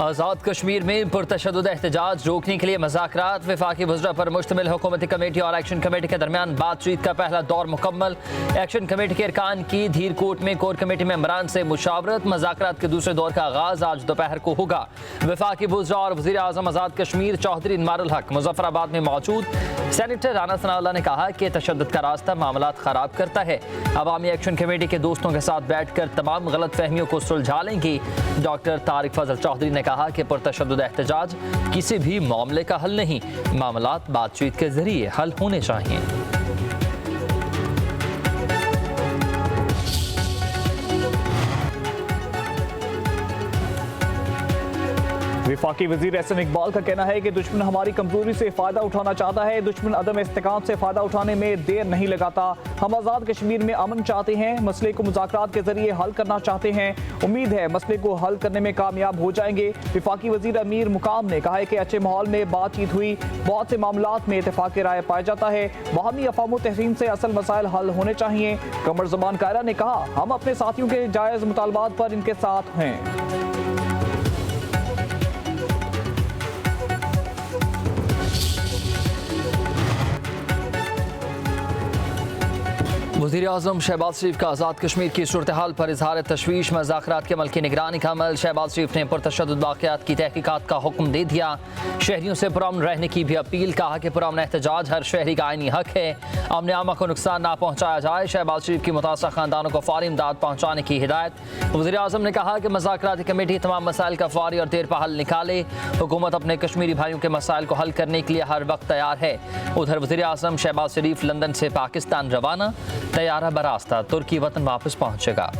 आज़ाद कश्मीर में पुरतशद्दुद एहतजाज रोकने के लिए मुज़ाकरात। वफाकी वज़रा पर मुश्तमिल हुकूमती कमेटी और एक्शन कमेटी के दरमियान बातचीत का पहला दौर मुकम्मल। एक्शन कमेटी के अरकान की धीरकोट में कोर कमेटी मेंबरान से मुशावरत। मुज़ाकरात के दूसरे दौर का आगाज़ आज दोपहर को होगा। वफाकी वज़रा और वज़ीर आज़म आज़ाद कश्मीर चौधरी इनमारुल हक मुज़फ़्फ़राबाद में मौजूद। सेनेटर राना सनाउल्लाह ने कहा कि तशद्दुद का रास्ता मामलात ख़राब करता है। अवामी एक्शन कमेटी के दोस्तों के साथ बैठकर तमाम गलत फहमियों को सुलझा लेंगी। डॉक्टर तारिक फजल चौधरी ने कहा कि पुरतशद्दुद एहतजाज किसी भी मामले का हल नहीं, मामलात बातचीत के जरिए हल होने चाहिए। वफाकी वजीर एहसन इकबाल का कहना है कि दुश्मन हमारी कमजोरी से फायदा उठाना चाहता है। दुश्मन अदम इस्तेकाम से फायदा उठाने में देर नहीं लगाता। हम आज़ाद कश्मीर में अमन चाहते हैं, मसले को मुज़ाकरात के जरिए हल करना चाहते हैं। उम्मीद है मसले को हल करने में कामयाब हो जाएंगे। वफाकी वजीर अमीर मुकाम ने कहा है कि अच्छे माहौल में बातचीत हुई, बहुत से मामलात में इत्तेफाक राय पाया जाता है। बाहमी अफ़ाम तहसीन से असल मसाइल हल होने चाहिए। कमर ज़बान कायरा ने कहा, हम अपने साथियों के जायज़ मुतालबात पर इनके साथ हैं। वज़ीर आज़म शहबाज शरीफ का आज़ाद कश्मीर की सूरत हाल पर इजहार तशवीश। मुज़ाकरात के अमल की निगरानी का अमल। शहबाज शरीफ ने पुरतशद्दुद वाक़यात की तहकीकात का हुक्म दे दिया। शहरियों से पुरअमन रहने की भी अपील। कहा कि पुरअमन एहतजाज हर शहरी का आईनी हक है। अमन आमा को नुकसान ना पहुँचाया जाए। शहबाज शरीफ की मुतासरा ख़ानदानों को फ़ौरी इमदाद पहुँचाने की हिदायत। वज़ीर आज़म ने कहा कि मुज़ाकराती कमेटी तमाम मसाइल का फ़ौरी और देर पा हल निकाले। हुकूमत अपने कश्मीरी भाइयों के मसाइल को हल करने के लिए हर वक्त तैयार है। उधर वज़ीर आज़म शहबाज शरीफ लंदन से पाकिस्तान रवाना। तैयारा बरास्ता तुर्की वतन वापस पहुंचेगा।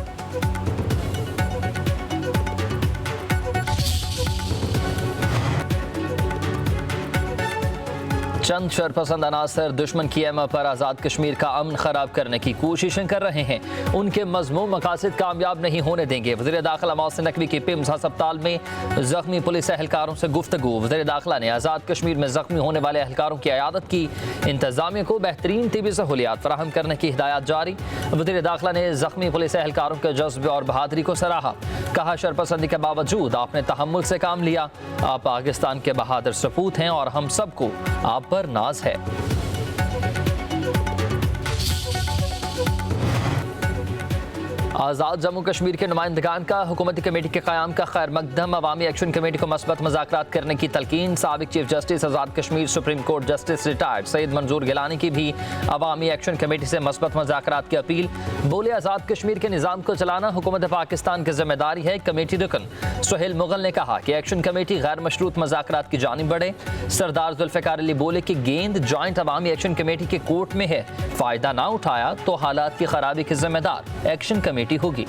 चंद शरपसंद अनासर दुश्मन की एम पर आज़ाद कश्मीर का अमन खराब करने की कोशिशें कर रहे हैं। उनके मज़मूम मकासद कामयाब नहीं होने देंगे। वज़ीर दाखिला मोहसिन नकवी की पिम्स अस्पताल में ज़ख्मी पुलिस एहलकारों से गुफ्तगू। वज़ीर दाखिला ने आज़ाद कश्मीर में ज़ख्मी होने वाले एहलकारों की इयादत की। इंतज़ामिया को बेहतरीन तिबी सहूलियात फराहम करने की हिदायत जारी। वज़ीर दाखिला ने ज़ख्मी पुलिस एहलकारों के जज्बे और बहादुरी को सराहा। कहा, शरपसंदी के बावजूद आपने तहम्मुल से काम लिया। आप पाकिस्तान के बहादुर सपूत हैं और हम सबको आप पर नाज है। आज़ाद जम्मू कश्मीर के नुमाइंदगान का हुकूमती कमेटी के क़याम का खैर मकदम। अवामी एक्शन कमेटी को मस्बत मुज़ाकरात करने की तलकीन। साबिक chief justice Azad Kashmir supreme court justice retired Syed Manzoor Gilani की भी अवामी एक्शन कमेटी से मस्बत मुज़ाकरात की अपील। बोले, आज़ाद कश्मीर के निज़ाम को चलाना हुकूमत पाकिस्तान की जिम्मेदारी है। कमेटी रुकन सुहेल मुगल ने कहा कि एक्शन कमेटी गैर मशरूत मुज़ाकरात की जानिब बढ़े। सरदार जुल्फ़िकार अली बोले कि गेंद जॉइंट अवामी एक्शन कमेटी के कोर्ट में है। फ़ायदा ना उठाया तो हालात की खराबी की जिम्मेदार एक्शन कमेटी होगी।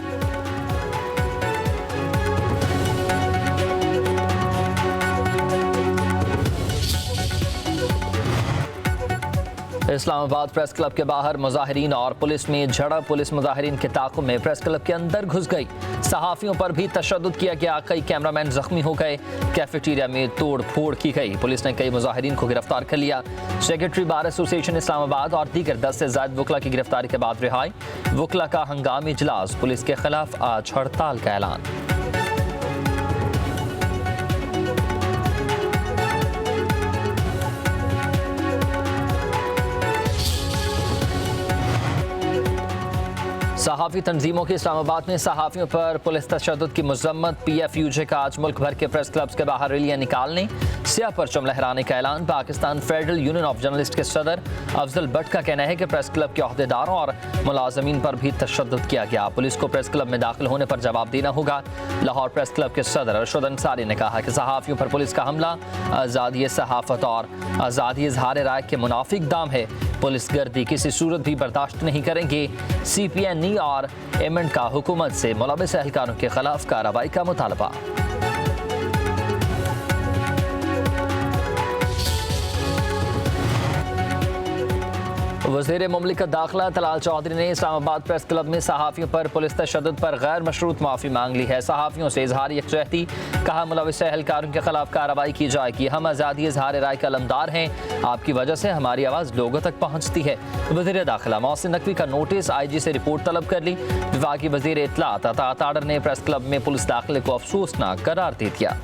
इस्लामाबाद प्रेस क्लब के बाहर मुजाहिरीन और पुलिस में झड़प। पुलिस मुजाहिरीन के ताक़ुब में प्रेस क्लब के अंदर घुस गई। सहाफ़ियों पर भी तशद्दुद किया गया। कई कैमरामैन जख्मी हो गए। कैफेटेरिया में तोड़ फोड़ की गई। पुलिस ने कई मुजाहिरीन को गिरफ्तार कर लिया। सेक्रेटरी बार एसोसिएशन इस्लामाबाद और दीगर 10 से ज़ायद वकला की गिरफ्तारी के बाद रिहाई। वकला का हंगामी इजलास। पुलिस के खिलाफ आज हड़ताल का ऐलान। सहाफ़ी तंजीमों की इस्लामाबाद में सहाफ़ियों पर पुलिस तशद्दुद की मज़म्मत। PFUJ का आज मुल्क भर के प्रेस क्लब्स के बाहर रैलियाँ निकालने, सियाह परचम लहराने का ऐलान। Pakistan federal union of journalist के सदर अफजल भट्ट का कहना है कि प्रेस क्लब के अहदेदारों और मुलाजमीन पर भी तशद्दुद किया गया। पुलिस को प्रेस क्लब में दाखिल होने पर जवाब देना होगा। लाहौर प्रेस क्लब के सदर अरशद अंसारी ने कहा कि सहाफ़ियों पर पुलिस का हमला आज़ादी सहाफ़त और आज़ादी इज़हार राय के मुनाफिक दाम है। पुलिस गर्दी किसी सूरत भी बर्दाश्त नहीं करेंगे। CPNE और एमएंड का हुकूमत से मुलविस एहलकारों के खिलाफ कार्रवाई का मुतालबा। वज़ीर मुमलिकत दाखिला तलाल चौधरी ने इस्लामाबाद प्रेस क्लब में सहाफ़ियों पर पुलिस तशद्दुद पर गैर मशरूत माफ़ी मांग ली है। सहाफ़ियों से इजहार यकजहती। कहा, मुलविस एहलकारों के खिलाफ कार्रवाई की जाएगी। हम आज़ादी इजहार राय का अलमदार हैं। आपकी वजह से हमारी आवाज़ लोगों तक पहुँचती है। वज़ीर दाखिला मोहसिन नकवी का नोटिस। IG से रिपोर्ट तलब कर ली। विभागीय वज़ीर इत्तलात अता ताडर ने प्रेस क्लब में पुलिस दाखिले को अफसोसनाक करार दे दिया।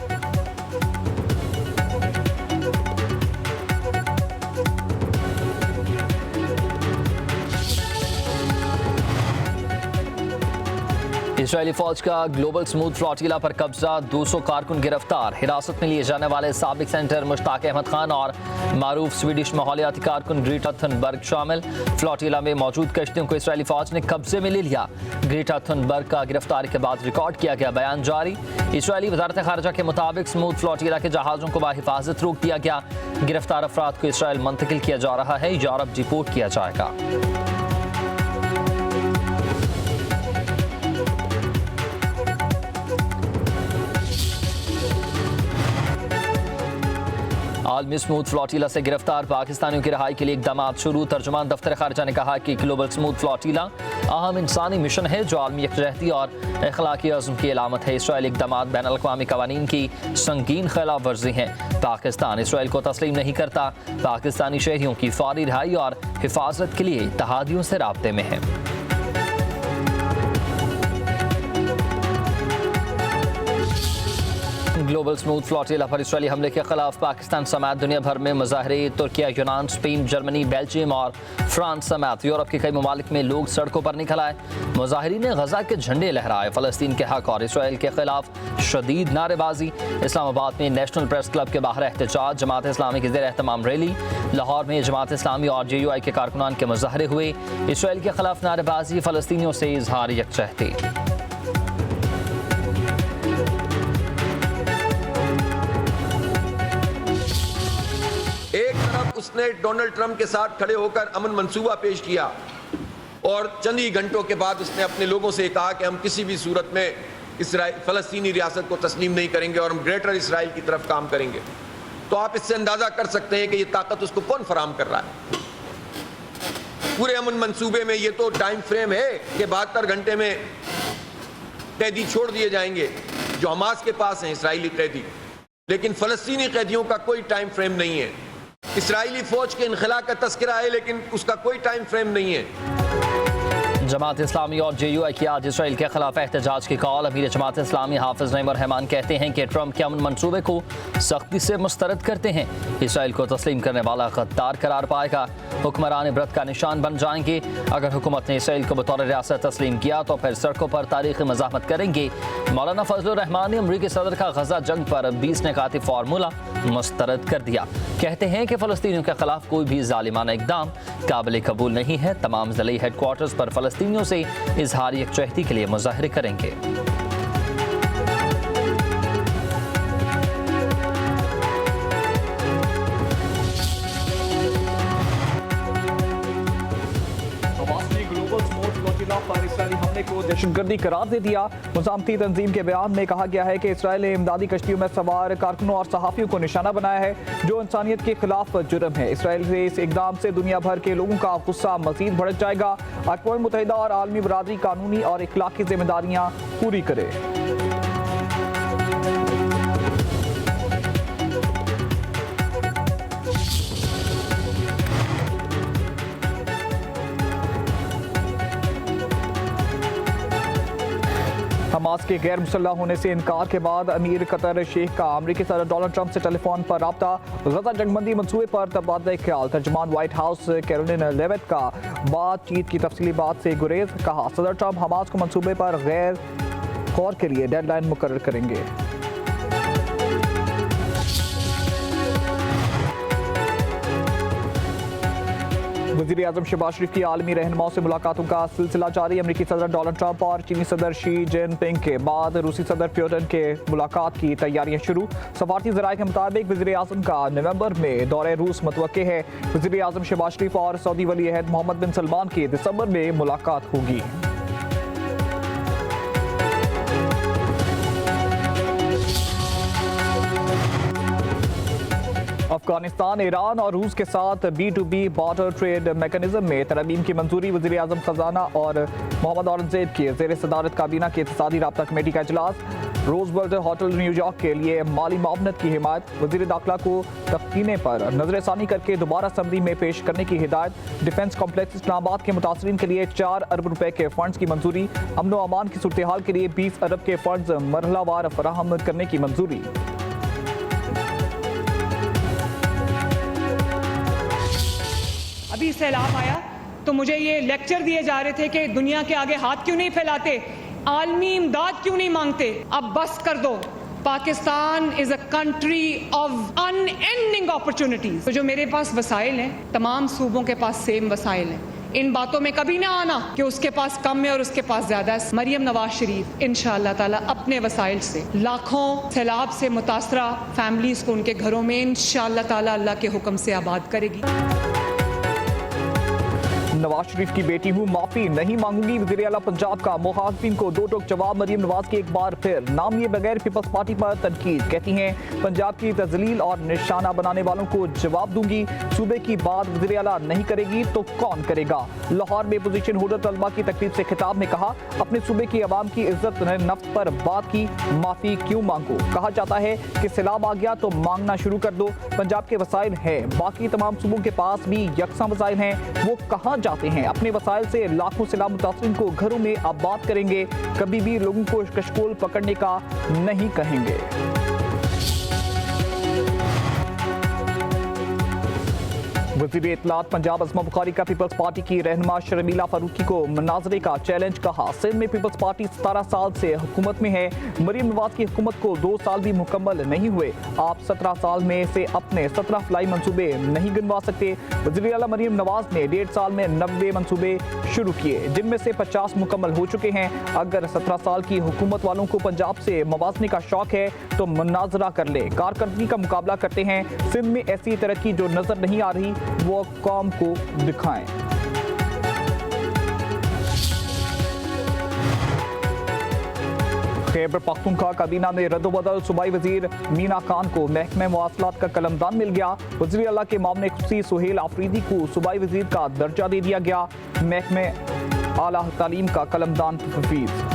इसराइली फौज का ग्लोबल स्मूथ फ्लोटिला पर कब्जा, 200 कारकुन गिरफ्तार। हिरासत में लिए जाने वाले साबिक सेनेटर मुश्ताक अहमद खान और मारूफ स्वीडिश माहौलियाती कारकुन ग्रेटा थुनबर्ग शामिल। फ्लोटिला में मौजूद कश्तियों को इसराइली फौज ने कब्जे में ले लिया। ग्रेटा थुनबर्ग का गिरफ्तारी के बाद रिकॉर्ड किया गया बयान जारी। इसराइली वजारत खारजा के मुताबिक स्मूथ फ्लोटिला के जहाज़ों को बाहिफाजत रोक दिया गया। गिरफ्तार अफराद को इसराइल मुंतकिल किया जा रहा है, यूरोप डिपोर्ट किया जाएगा। आलमी स्मूथ फ्लोटिला से गिरफ्तार पाकिस्तानियों की रहाई के लिए इकदाम शुरू। तर्जुमान दफ्तर खारजा ने कहा कि ग्लोबल स्मूथ फ्लोटिला अहम इंसानी मिशन है जो आलमी यकजहती और अखलाकी अज़्म की अलामत है। इसराइली इकदाम बैन अल-अक़वामी कवानीन की संगीन खिलाफ वर्जी हैं। पाकिस्तान इसराइल को तस्लीम नहीं करता। पाकिस्तानी शहरियों की फौरी रिहाई और हिफाजत के लिए इत्तहादियों से राब्ते में है। ग्लोबल स्मूथ फ्लोटिला पर इसराइली हमले के खिलाफ पाकिस्तान समेत दुनिया भर में मुजाहरे। तुर्किया, यूनान, स्पेन, जर्मनी, बेल्जियम और फ्रांस समेत यूरोप के कई ममालिक में लोग सड़कों पर निकल आए। मुजाहिरीन ने गजा के झंडे लहराए। फ़लस्तीन के हक और इसराइल के खिलाफ शदीद नारेबाजी। इस्लामाबाद में नेशनल प्रेस क्लब के बाहर एहतजाज। जमात इस्लामी की ज़ेर एहतमाम रैली। लाहौर में जमात इस्लामी और JUI के कारकुनान के मुजाहरे हुए। इसराइल के खिलाफ नारेबाजी, फ़लस्तीनियों से इजहार यकजहती। एक तरफ उसने डोनाल्ड ट्रंप के साथ खड़े होकर अमन मंसूबा पेश किया और चंद ही घंटों के बाद उसने अपने लोगों से कहा कि हम किसी भी सूरत में फ़लस्तीनी रियासत को तस्लीम नहीं करेंगे और हम ग्रेटर इसराइल की तरफ काम करेंगे। तो आप इससे अंदाज़ा कर सकते हैं कि ये ताकत उसको कौन फराहम कर रहा है। पूरे अमन मंसूबे में ये तो टाइम फ्रेम है कि 72 घंटे में कैदी छोड़ दिए जाएंगे जो हमास के पास हैं, इसराइली कैदी, लेकिन फ़लस्तीनी कैदियों का कोई टाइम फ्रेम नहीं है। इसराइली फौज के इनखला का तस्करा है लेकिन उसका कोई टाइम फ्रेम नहीं है। जमात इस्लामी और JUI की आज इसराइल के खिलाफ एहतजाज की कॉल। अमीर जमात इस्लामी हाफिज नईम रहमान कहते हैं कि ट्रंप के अमन मंसूबे को सख्ती से मुस्तरद करते हैं। इसराइल को तस्लीम करने वाला गद्दार करार पाएगा। हुक्मरान इबरत का निशान बन जाएंगे। अगर हुकूमत ने इसराइल को बतौर रियासत तस्लीम किया तो फिर सड़कों पर तारीखी मज़ाहमत करेंगे। मौलाना फजलुर रहमान ने अमरीकी सदर का गजा जंग पर 20 निकाती फार्मूला मुस्तरद कर दिया। कहते हैं कि फ़लस्तीनियों के खिलाफ कोई भी जालिमाना इक़दाम काबिल कबूल नहीं है। तमाम ज़िले हेडक्वार्टर्स पर फ़लस्तीनियों से इजहार यकजहती के लिए मुज़ाहरे करेंगे। पर इसराइली हमले को दहशतगर्दी करार दे दिया। मुज़ामती तंजीम के बयान में कहा गया है कि इसराइल ने इमदादी कश्तियों में सवार कारकुनों और सहाफ़ियों को निशाना बनाया है जो इंसानियत के खिलाफ जुर्म है। इसराइल के इस इकदाम से दुनिया भर के लोगों का गुस्सा मजीद बढ़ जाएगा। अक़वाम मुत्तहिदा और आलमी बरादरी कानूनी और इखलाकी जिम्मेदारियाँ पूरी करे। हमास के गैर मुसल्लह होने से इनकार के बाद अमीर कतर शेख का अमरीकी सदर डोनाल्ड ट्रंप से टेलीफोन पर राब्ता। गजा जंगबंदी मंसूबे पर तबादला ख्याल। तर्जुमान व्हाइट हाउस कैरोलिन लेविट का बातचीत की तफसीली बात से गुरेज। कहा सदर ट्रंप हमास को मंसूबे पर गैर गौर के लिए डेडलाइन मुकर्रर करेंगे। वज़ीर-ए-आज़म शहबाज शरीफ की आलमी रहनुमाओं से मुलाकातों का सिलसिला जारी। अमरीकी सदर डोनाल्ड ट्रंप और चीनी सदर शी जिनपिंग के बाद रूसी सदर पुतिन के मुलाकात की तैयारियां शुरू। सफारती ज़राए के मुताबिक वज़ीर-ए-आज़म का नवंबर में दौरे रूस मुतवक्के है। वज़ीर-ए-आज़म शहबाज शरीफ और सऊदी वली अहद मोहम्मद बिन सलमान की दिसंबर में मुलाकात होगी। अफगानिस्तान, ईरान और रूस के साथ B2B बॉर्डर ट्रेड मैकेनिज्म में तरमीम की मंजूरी। वज़ीर-ए-आज़म खजाना और मोहम्मद औरंगजेब की ज़ेर सदारत काबीना की इक़्तिसादी राब्ता कमेटी का इजलास। रोजबर्ट होटल न्यूयॉर्क के लिए माली मामनत की हिमायत। वज़ीर दाखिला को तख्तीने पर नजरसानी करके दोबारा असम्बली में पेश करने की हिदायत। डिफेंस कॉम्प्लेक्स इस्लामाबाद के मुतासरीन के लिए 4 अरब रुपए के फंड्स की मंजूरी। अमन व अमान की सूरत हाल के लिए 20 अरब के फंड्स मरहलावार फराहम करने की मंजूरी। अभी सैलाब आया तो मुझे ये लेक्चर दिए जा रहे थे कि दुनिया के आगे हाथ क्यों नहीं फैलाते। आलमी इमदाद क्यों नहीं मांगते? अब बस कर दो। Pakistan is a country of unending opportunities. तो जो मेरे पास वसाइल हैं, तमाम सूबों के पास सेम वसाइल हैं। इन बातों में कभी ना आना कि उसके पास कम है और उसके पास ज्यादा है। मरियम नवाज शरीफ इंशाअल्लाह ताला अपने वसाइल से लाखों सैलाब से मुतासरा फैमिलीज को उनके घरों में इंशाअल्लाह ताला अल्लाह के हुक्म से आबाद करेगी। नवाज शरीफ की बेटी हूँ, माफी नहीं मांगूंगी। वज़ीर आला पंजाब का मुखालिफिन को दो टोक जवाब। मरियम नवाज की एक बार फिर नाम लिए बगैर पीपल्स पार्टी पर तनकीद। कहती हैं पंजाब की तजलील और निशाना बनाने वालों को जवाब दूंगी। सूबे की बात वज़ीर आला नहीं करेगी तो कौन करेगा? लाहौर में पोजीशन होल्डर तलबा की तकरीब से खिताब में कहा, अपने सूबे की आवाम की इज्जत नफ्स पर बात की, माफी क्यों मांगो? कहा जाता है कि सैलाब आ गया तो मांगना शुरू कर दो। पंजाब के वसाइल हैं, बाकी तमाम सूबों के पास भी यकसा वसाइल हैं, वो कहाँ जाते हैं? अपने वसाइल से लाखों सैलाब मुतासरीन को घरों में आबाद करेंगे। कभी भी लोगों को कशकोल पकड़ने का नहीं कहेंगे। वज़ीर इत्तलात पंजाब अज़मा बुखारी का पीपल्स पार्टी की रहनुमा शर्मिला फारूकी को मुनाजरे का चैलेंज। कहा, सिंध में पीपल्स पार्टी 17 साल से हुकूमत में है। मरियम नवाज की हुकूमत को 2 साल भी मुकम्मल नहीं हुए। आप 17 साल में से अपने 17 फ्लाई मंसूबे नहीं गिनवा सकते। वज़ीर आला मरियम नवाज ने 1.5 साल में 90 मंसूबे शुरू किए, जिनमें से 50 मुकम्मल हो चुके हैं। अगर 17 साल की हुकूमत वालों को पंजाब से मवाजने का शौक है तो मुनाजरा कर ले, कारकर्दगी का मुकाबला करते हैं। सिंध में ऐसी तरक्की जो नजर नहीं आ रही वो कौम को दिखाएं। खैबर पख्तूनख्वा काबीना में रद्दोबदल। सूबाई वजीर मीना खान को महकमे मवासलात का कलमदान मिल गया। वज़ीर आला के मामले खुसूसी सुहेल आफरीदी को सूबाई वजीर का दर्जा दे दिया गया। महकमे आला तालीम का कलमदान तफवीज़।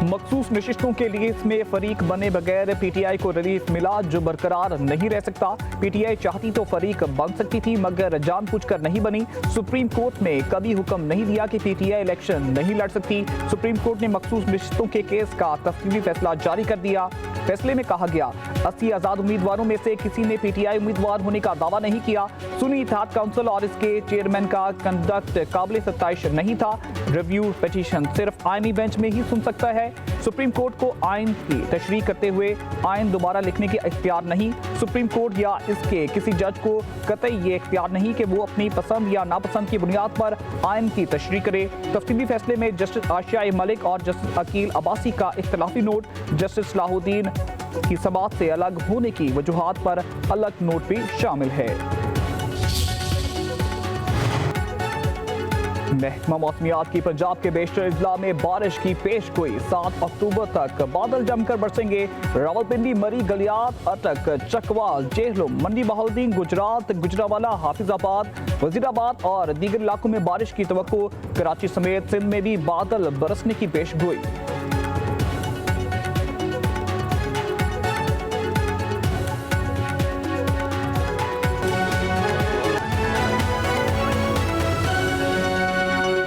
मखसूस नशिस्तों के लिए इसमें फरीक बने बगैर पीटीआई को रिलीफ मिला, जो बरकरार नहीं रह सकता। पीटीआई चाहती तो फरीक बन सकती थी, मगर जानबूझकर नहीं बनी। सुप्रीम कोर्ट ने कभी हुक्म नहीं दिया कि पीटीआई इलेक्शन नहीं लड़ सकती। सुप्रीम कोर्ट ने मखसूस नशिस्तों के केस का तफसीली फैसला जारी कर दिया। फैसले में कहा गया, 80 आजाद उम्मीदवारों में से किसी ने पीटीआई उम्मीदवार होने का दावा नहीं किया। सुन्नी इत्तेहाद काउंसिल और इसके चेयरमैन का कंडक्ट काबिल सत्ताइश नहीं था। रिव्यू पिटीशन सिर्फ आईनी बेंच में ही सुन सकता है। सुप्रीम कोर्ट को आइन की तशरीह करते हुए आइन दोबारा लिखने के इख्तियार नहीं। सुप्रीम कोर्ट या इसके किसी जज को कतई ये इख्तियार नहीं कि वो अपनी पसंद या नापसंद की बुनियाद पर आइन की तशरीह करे। तफसीली फैसले में जस्टिस आशिया मलिक और जस्टिस अकील अब्बासी का इख्तिलाफी नोट, जस्टिस सलाहुद्दीन की समाअत से अलग होने की वजूहात पर अलग नोट भी शामिल है। महकमा मौसमियात की पंजाब के बेशतर इजला में बारिश की पेश गोई। 7 अक्टूबर तक बादल जमकर बरसेंगे। रावलपिंडी, मरी, गलियात, अटक, चकवाल, जेहलम, मंडी बहाउद्दीन, गुजरात, गुजरावाला, हाफिजाबाद, वजीराबाद और दीगर इलाकों में बारिश की तवक्को। कराची समेत सिंध में भी बादल बरसने की पेश गोई।